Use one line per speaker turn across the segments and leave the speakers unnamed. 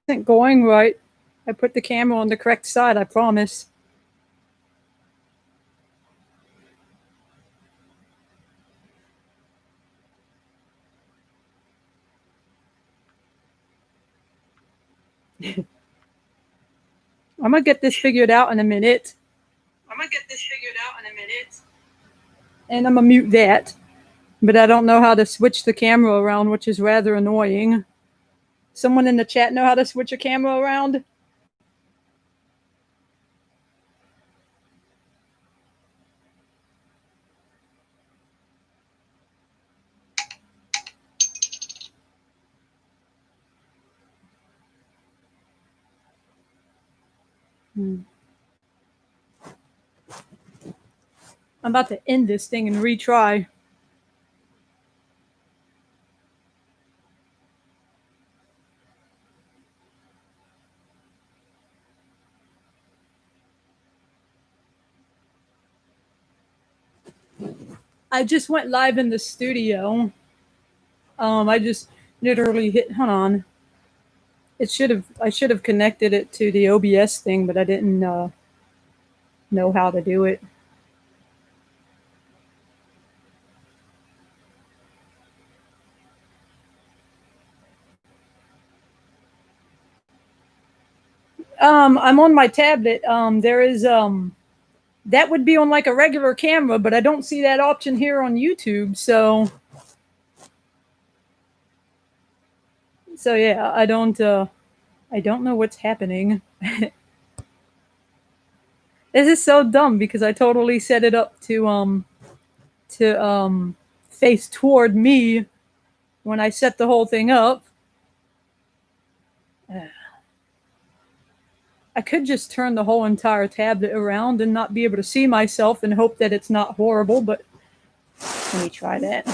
isn't going right. I put the camera on the correct side, I promise. I'm gonna get this figured out in a minute. And I'm gonna mute that. But I don't know how to switch the camera around, which is rather annoying. Someone in the chat know how to switch a camera around? I'm about to end this thing and retry. I just went live in the studio. I just literally hit, hold on. I should have connected it to the OBS thing, but I didn't know how to do it. I'm on my tablet. There is that would be on like a regular camera, but I don't see that option here on YouTube. So yeah, I don't know what's happening. This is so dumb because I totally set it up to face toward me when I set the whole thing up. I could just turn the whole entire tablet around and not be able to see myself and hope that it's not horrible, but let me try that.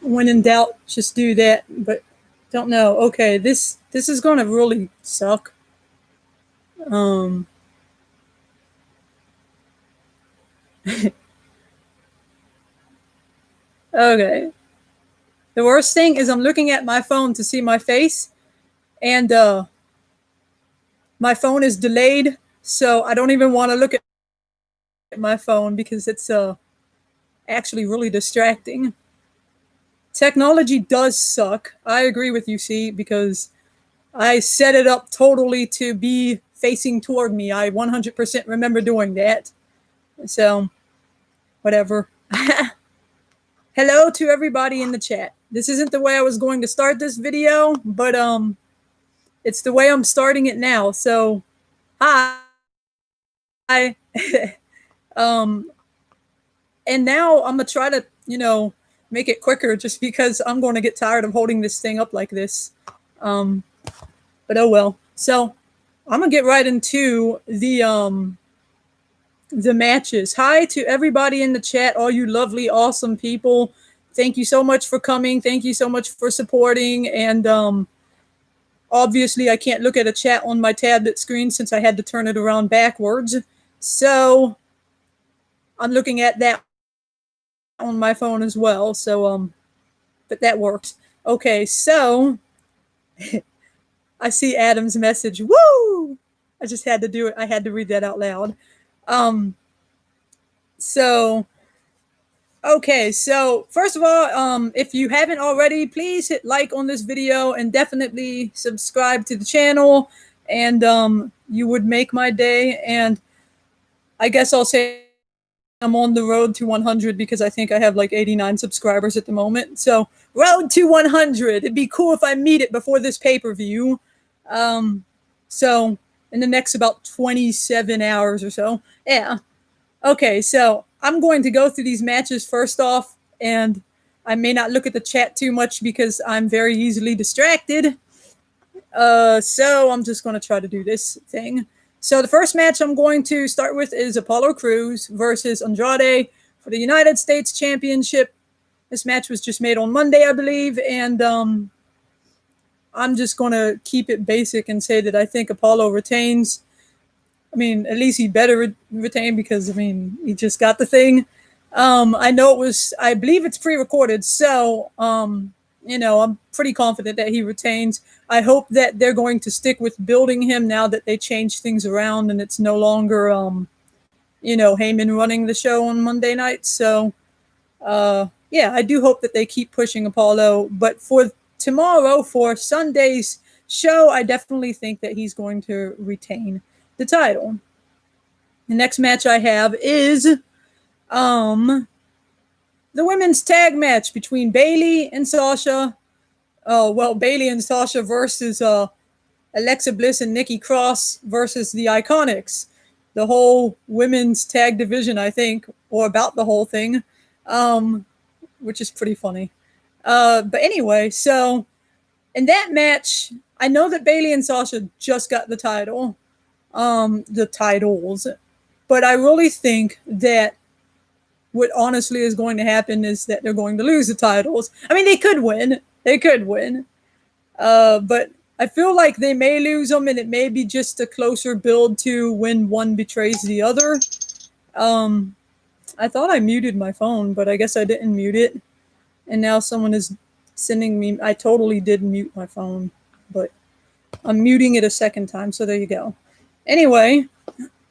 When in doubt, just do that, but don't know. Okay, this is going to really suck. Okay. The worst thing is I'm looking at my phone to see my face, and my phone is delayed, so I don't even want to look at my phone because it's actually really distracting. Technology does suck. I agree with you, C, because I set it up totally to be facing toward me. I 100% remember doing that. So, whatever. Hello to everybody in the chat. This isn't the way I was going to start this video, but it's the way I'm starting it now. So, hi. And now I'm gonna try to, make it quicker just because I'm going to get tired of holding this thing up like this. But oh well. So I'm gonna get right into the matches. Hi to everybody in the chat, all you lovely, awesome people. Thank you so much for coming. Thank you so much for supporting. And obviously I can't look at a chat on my tablet screen since I had to turn it around backwards. So I'm looking at that on my phone as well. So but that works. Okay, so I see Adam's message. Woo! I just had to do it. I had to read that out loud. So okay, so first of all, if you haven't already, please hit like on this video and definitely subscribe to the channel, and you would make my day. And I guess I'll say I'm on the road to 100 because I think I have like 89 subscribers at the moment. So road to 100. It'd be cool if I meet it before this pay-per-view. So in the next about 27 hours or so. Yeah. Okay, so I'm going to go through these matches first off, and I may not look at the chat too much because I'm very easily distracted. So I'm just going to try to do this thing. So the first match I'm going to start with is Apollo Crews versus Andrade for the United States Championship. This match was just made on Monday, I believe, and I'm just going to keep it basic and say that I think Apollo retains. I mean, at least he better retain because, I mean, he just got the thing. I know I believe it's pre-recorded, so I'm pretty confident that he retains. I hope that they're going to stick with building him now that they changed things around and it's no longer, Heyman running the show on Monday nights. So, yeah, I do hope that they keep pushing Apollo. But for tomorrow, for Sunday's show, I definitely think that he's going to retain the title. The next match I have is the women's tag match between Bayley and Sasha. Bayley and Sasha versus Alexa Bliss and Nikki Cross versus the Iconics. The whole women's tag division, I think, or about the whole thing, which is pretty funny. But anyway, so in that match, I know that Bayley and Sasha just got the titles, but I really think that what honestly is going to happen is that they're going to lose the titles. I mean, they could win. But I feel like they may lose them, and it may be just a closer build to when one betrays the other. I thought I muted my phone, but I guess I didn't mute it. And now someone is sending me, I totally did mute my phone, but I'm muting it a second time, so there you go. Anyway,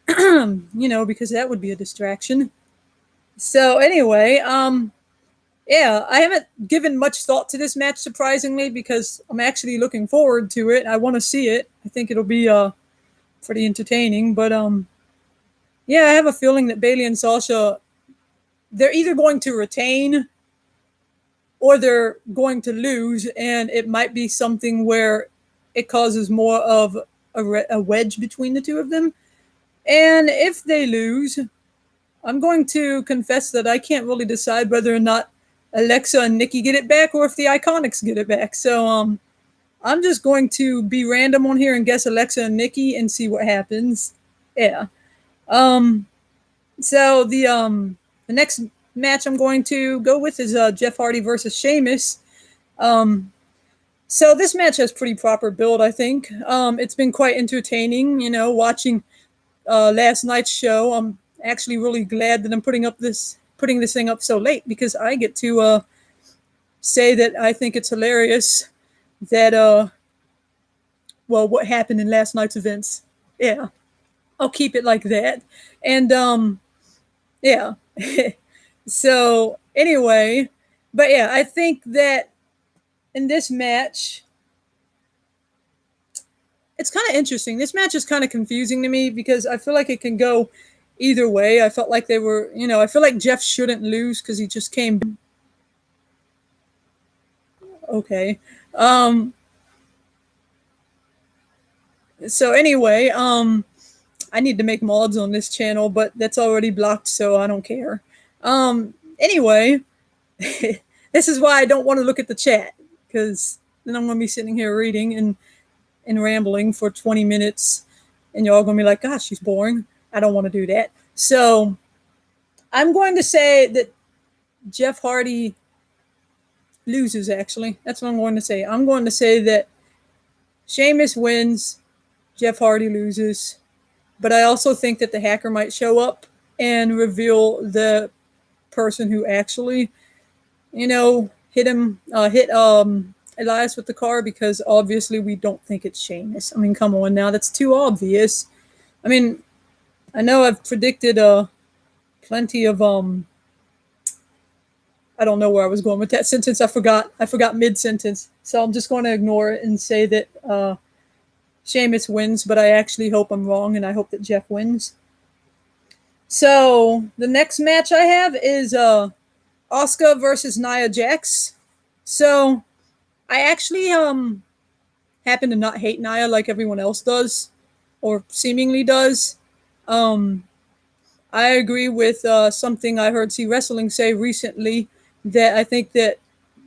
because that would be a distraction. So anyway, yeah, I haven't given much thought to this match, surprisingly, because I'm actually looking forward to it. I want to see it. I think it'll be pretty entertaining. But yeah, I have a feeling that Bayley and Sasha, they're either going to retain or they're going to lose, and it might be something where it causes more of a wedge between the two of them. And if they lose, I'm going to confess that I can't really decide whether or not Alexa and Nikki get it back or if the Iconics get it back. So I'm just going to be random on here and guess Alexa and Nikki and see what happens. Yeah. So the next match I'm going to go with is Jeff Hardy versus Sheamus. So this match has pretty proper build, I think. It's been quite entertaining, watching last night's show. I'm actually really glad that I'm putting this thing up so late, because I get to say that I think it's hilarious that what happened in last night's events. Yeah, I'll keep it like that. And yeah. So anyway, but yeah, I think that in this match, it's kind of interesting. This match is kind of confusing to me because I feel like it can go either way. I felt like they were, I feel like Jeff shouldn't lose because he just came. Okay. So anyway, I need to make mods on this channel, but that's already blocked, so I don't care. Anyway, this is why I don't want to look at the chat, because then I'm going to be sitting here reading and rambling for 20 minutes, and you're all going to be like, gosh, she's boring. I don't want to do that. So I'm going to say that Jeff Hardy loses, actually. That's what I'm going to say. I'm going to say that Sheamus wins, Jeff Hardy loses. But I also think that the hacker might show up and reveal the person who actually, hit Elias with the car, because obviously we don't think it's Sheamus. I mean, come on now, that's too obvious. I mean, I know I've predicted plenty of I don't know where I was going with that sentence. I forgot mid-sentence. So I'm just going to ignore it and say that Sheamus wins, but I actually hope I'm wrong, and I hope that Jeff wins. So the next match I have is Asuka versus Nia Jax. So I actually happen to not hate Nia like everyone else does, or seemingly does. I agree with something I heard C Wrestling say recently, that I think that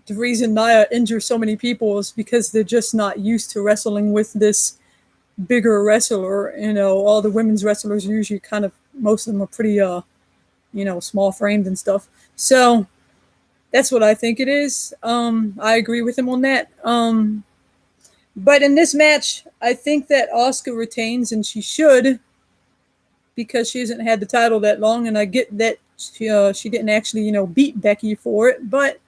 the reason Nia injures so many people is because they're just not used to wrestling with this bigger wrestler. All the women's wrestlers are usually most of them are pretty, small framed and stuff. So that's what I think it is. I agree with him on that. But in this match, I think that Asuka retains, and she should, because she hasn't had the title that long, and I get that she didn't actually, beat Becky for it, but,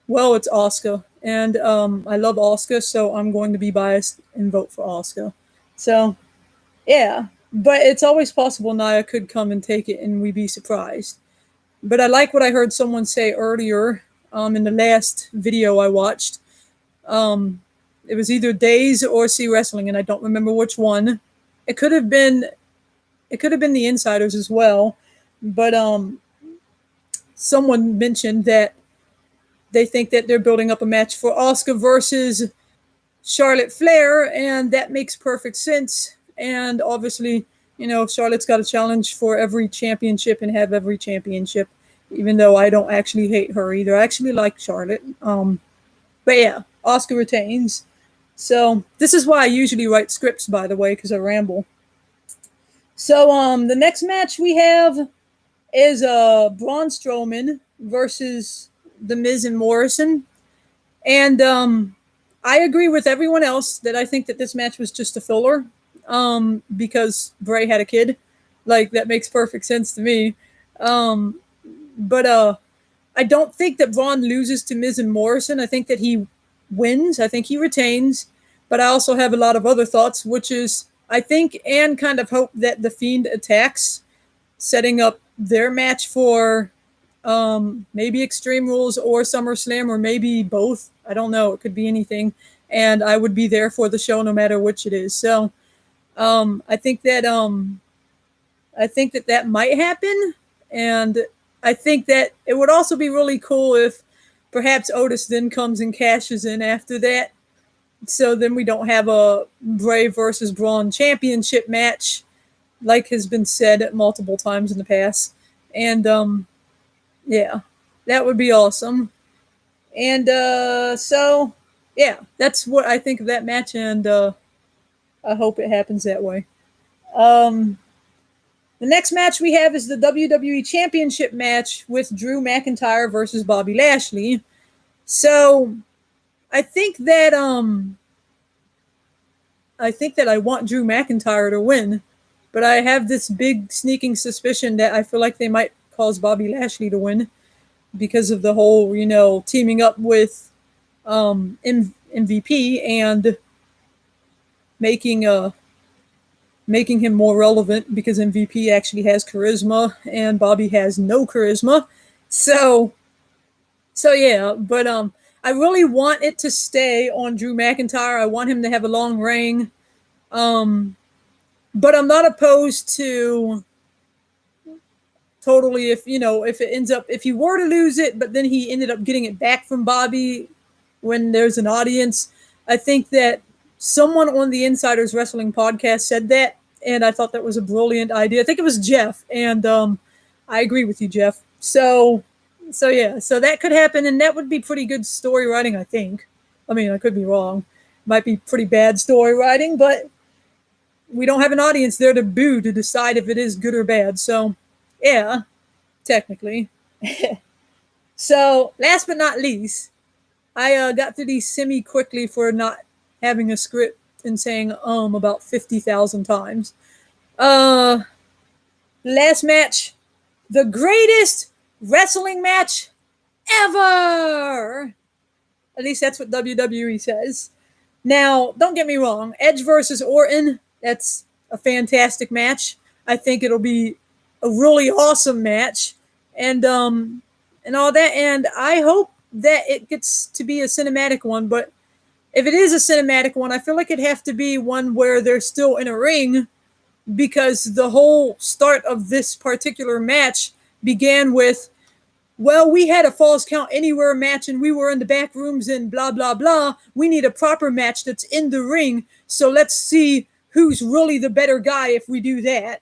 Well, it's Asuka, and I love Asuka, so I'm going to be biased and vote for Asuka. So, yeah, but it's always possible Nia could come and take it, and we'd be surprised. But I like what I heard someone say earlier in the last video I watched. Um, it was either Days or See Wrestling, and I don't remember which one. It could have been the Insiders as well, but someone mentioned that they think that they're building up a match for Asuka versus Charlotte Flair, and that makes perfect sense. And obviously, Charlotte's got a challenge for every championship and have every championship, even though I don't actually hate her either. I actually like Charlotte. But yeah, Asuka retains. So this is why I usually write scripts, by the way, because I ramble. So the next match we have is Braun Strowman versus The Miz and Morrison. And I agree with everyone else that I think that this match was just a filler because Bray had a kid. Like, that makes perfect sense to me. But I don't think that Braun loses to Miz and Morrison. I think that he wins. I think he retains. But I also have a lot of other thoughts, which is I think and kind of hope that The Fiend attacks, setting up their match for maybe Extreme Rules or SummerSlam, or maybe both. I don't know. It could be anything. And I would be there for the show no matter which it is. So I think that that might happen. And I think that it would also be really cool if perhaps Otis then comes and cashes in after that. So then we don't have a Bray versus Braun championship match, like has been said multiple times in the past. And yeah, that would be awesome. And so yeah, that's what I think of that match, and I hope it happens that way. The next match we have is the WWE Championship match with Drew McIntyre versus Bobby Lashley. So I think that I want Drew McIntyre to win, but I have this big sneaking suspicion that I feel like they might cause Bobby Lashley to win because of the whole, teaming up with MVP and making him more relevant, because MVP actually has charisma and Bobby has no charisma. So yeah, but I really want it to stay on Drew McIntyre. I want him to have a long reign. But I'm not opposed to totally if it ends up, if he were to lose it, but then he ended up getting it back from Bobby when there's an audience. I think that someone on the Insiders Wrestling podcast said that, and I thought that was a brilliant idea. I think it was Jeff, and I agree with you, Jeff. So yeah, so that could happen, and that would be pretty good story writing, I think. I mean, I could be wrong. Might be pretty bad story writing, but we don't have an audience there to boo to decide if it is good or bad. So, yeah, technically. So, last but not least, I got through these semi-quickly for not having a script and saying about 50,000 times. Last match, the greatest wrestling match ever! At least that's what WWE says. Now, don't get me wrong, Edge versus Orton, that's a fantastic match. I think it'll be a really awesome match, and all that. And I hope that it gets to be a cinematic one. But if it is a cinematic one, I feel like it'd have to be one where they're still in a ring, because the whole start of this particular match began with, well, we had a Falls Count Anywhere match and we were in the back rooms and blah, blah, blah. We need a proper match that's in the ring. So let's see who's really the better guy if we do that.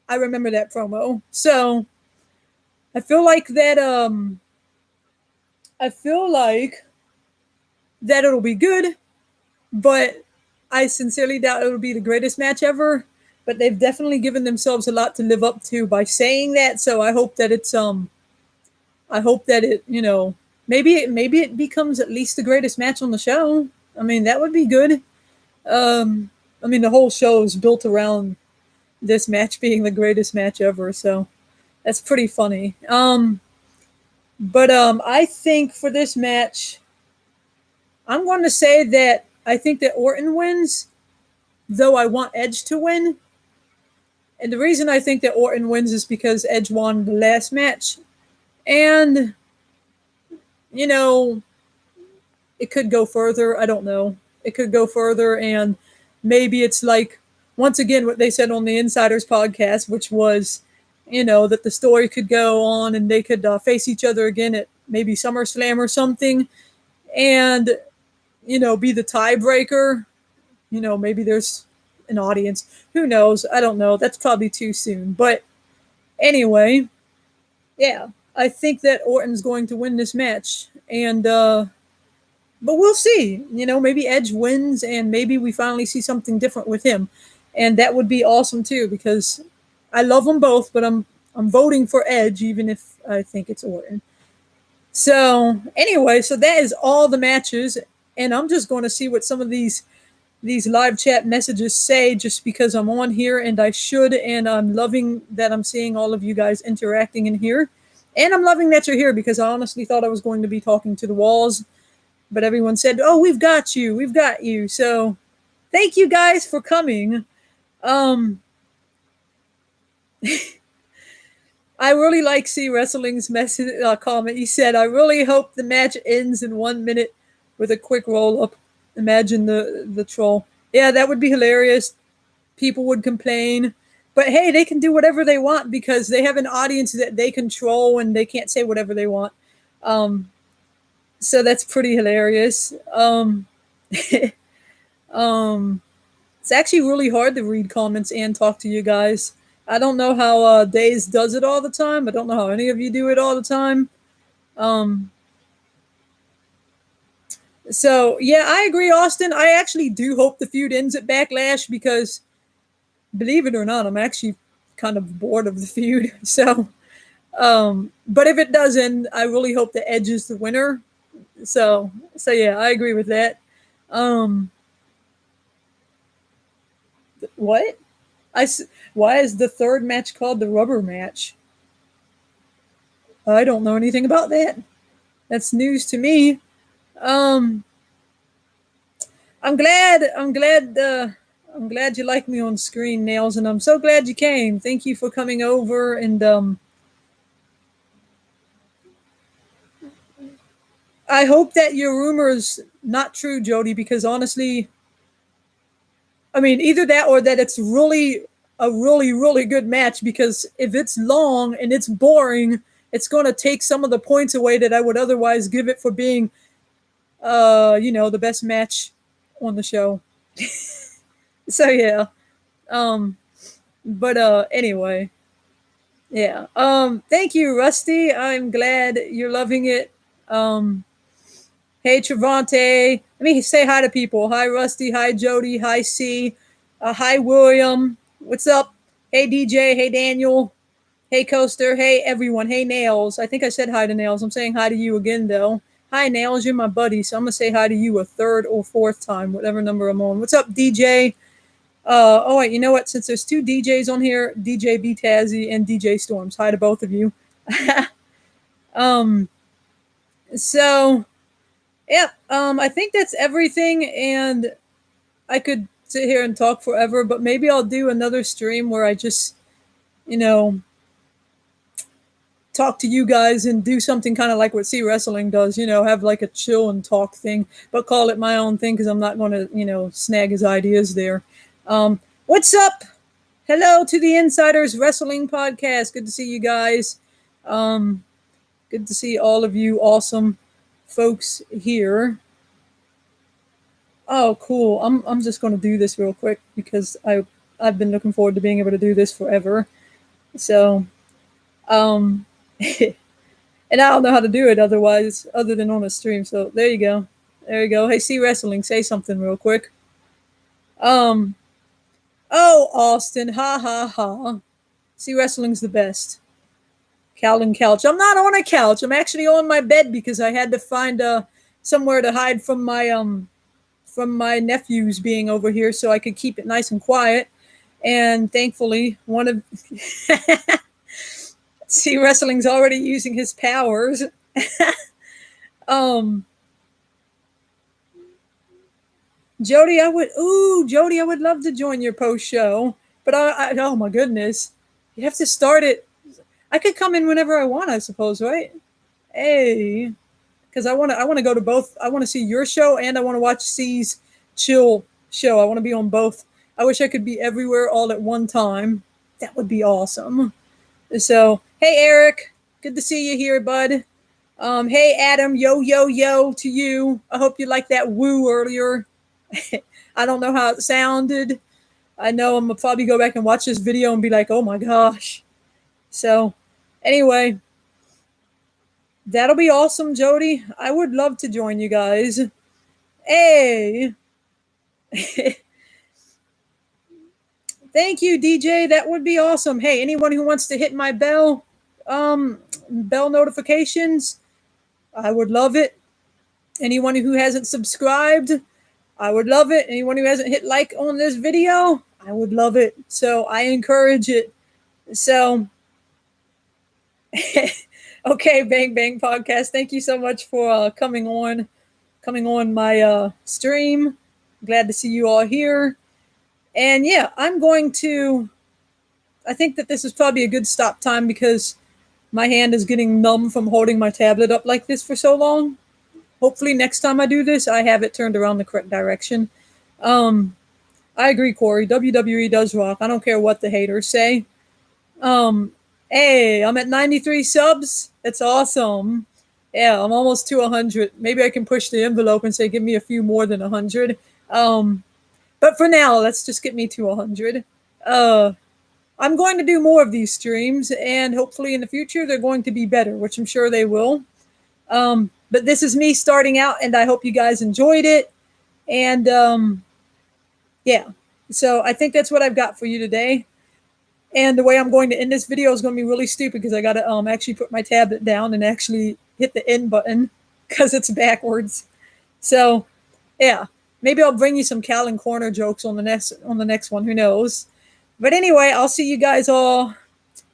I remember that promo. So I feel like that it'll be good, but I sincerely doubt it'll be the greatest match ever. But they've definitely given themselves a lot to live up to by saying that. So I hope that it maybe it becomes at least the greatest match on the show. I mean, that would be good. I mean, the whole show is built around this match being the greatest match ever, so that's pretty funny. But I think for this match, I'm going to say that I think that Orton wins, though I want Edge to win. And the reason I think that Orton wins is because Edge won the last match. And, you know, it could go further. I don't know. It could go further, and maybe it's like, once again, what they said on the Insiders podcast, which was, that the story could go on and they could face each other again at maybe SummerSlam or something, and, be the tiebreaker. Maybe there's an audience. Who knows? I don't know. That's probably too soon. But anyway, yeah, I think that Orton's going to win this match. And, but we'll see. Maybe Edge wins and maybe we finally see something different with him. And that would be awesome too, because I love them both, but I'm voting for Edge even if I think it's Orton. So anyway, so that is all the matches, and I'm just going to see what some of these live chat messages say, just because I'm on here and I should, and I'm loving that I'm seeing all of you guys interacting in here. And I'm loving that you're here, because I honestly thought I was going to be talking to the walls, but everyone said, "Oh, we've got you." So thank you guys for coming. I really like C Wrestling's message comment. He said, "I really hope the match ends in 1 minute with a quick roll up." Imagine the troll. Yeah, that would be hilarious. People would complain. But hey, they can do whatever they want because they have an audience that they control and they can't say whatever they want. So that's pretty hilarious. It's actually really hard to read comments and talk to you guys. I don't know how Days does it all the time. I don't know how any of you do it all the time. So, yeah, I agree, Austin. I actually do hope the feud ends at Backlash because, believe it or not, I'm actually kind of bored of the feud. So, but if it doesn't, I really hope that Edge is the winner. So yeah, I agree with that. What? Why is the third match called the rubber match? I don't know anything about that. That's news to me. I'm glad you like me on screen, Nails, and I'm so glad you came. Thank you for coming over, and I hope that your rumor is not true, Jody, because honestly, I mean, either that or that it's really a really good match, because if it's long and it's boring, it's going to take some of the points away that I would otherwise give it for being the best match on the show. So yeah. But anyway. Yeah. Thank you, Rusty. I'm glad you're loving it. Hey, Trevante. Let me say hi to people. Hi, Rusty. Hi, Jody. Hi, C. Hi, William. What's up? Hey, DJ. Hey, Daniel. Hey, Coaster. Hey, everyone. Hey, Nails. I think I said hi to Nails. I'm saying hi to you again, though. Hi, Nails. You're my buddy, so I'm going to say hi to you a third or fourth time, whatever number I'm on. What's up, DJ? Oh, wait, you know what? Since there's two DJs on here, DJ B Tazzy and DJ Storms. Hi to both of you. So, yeah, I think that's everything, and I could sit here and talk forever, but maybe I'll do another stream where I just, talk to you guys and do something kind of like what C Wrestling does, have like a chill and talk thing, but call it my own thing because I'm not going to, snag his ideas there. What's up? Hello to the Insiders Wrestling Podcast. Good to see you guys. Good to see all of you awesome folks here. Oh, cool. I'm just going to do this real quick because I've been looking forward to being able to do this forever. So, and I don't know how to do it other than on a stream. So there you go. There you go. Hey, C Wrestling, say something real quick. Oh, Austin, ha ha ha. C Wrestling's the best. Calvin couch. I'm not on a couch. I'm actually on my bed because I had to find somewhere to hide from my nephews being over here so I could keep it nice and quiet. And thankfully, one of C Wrestling's already using his powers. um, Jody, Jody, I would love to join your post show, but oh my goodness, you have to start it. I could come in whenever I want, I suppose, right? Hey, because I want to go to both. I want to see your show and I want to watch C's chill show. I want to be on both. I wish I could be everywhere all at one time. That would be awesome. So, hey Eric, good to see you here, bud. Hey Adam, yo yo yo to you. I hope you liked that woo earlier. I don't know how it sounded. I know I'm gonna probably go back and watch this video and be like, oh my gosh. So, anyway, that'll be awesome, Jody. I would love to join you guys. Hey. Thank you, DJ. That would be awesome. Hey, anyone who wants to hit my bell notifications, I would love it. Anyone who hasn't subscribed, I would love it. Anyone who hasn't hit like on this video, I would love it. So I encourage it. So, okay, Bang Bang Podcast. Thank you so much for coming on my stream. Glad to see you all here. And yeah, I think that this is probably a good stop time because my hand is getting numb from holding my tablet up like this for so long. Hopefully next time I do this, I have it turned around the correct direction. I agree, Corey. WWE does rock. I don't care what the haters say. Hey, I'm at 93 subs. That's awesome. Yeah, I'm almost to 100. Maybe I can push the envelope and say, give me a few more than 100. But for now, let's just get me to 100. I'm going to do more of these streams, and hopefully in the future they're going to be better, which I'm sure they will. But this is me starting out, and I hope you guys enjoyed it. And yeah, so I think that's what I've got for you today. And the way I'm going to end this video is going to be really stupid because I got to actually put my tablet down and actually hit the end button because it's backwards. So yeah, maybe I'll bring you some Callan Corner jokes on the next one. Who knows? But anyway, I'll see you guys all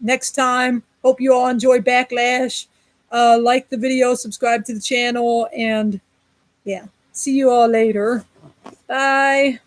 next time. Hope you all enjoy Backlash. Like the video, subscribe to the channel, and yeah, see you all later. Bye.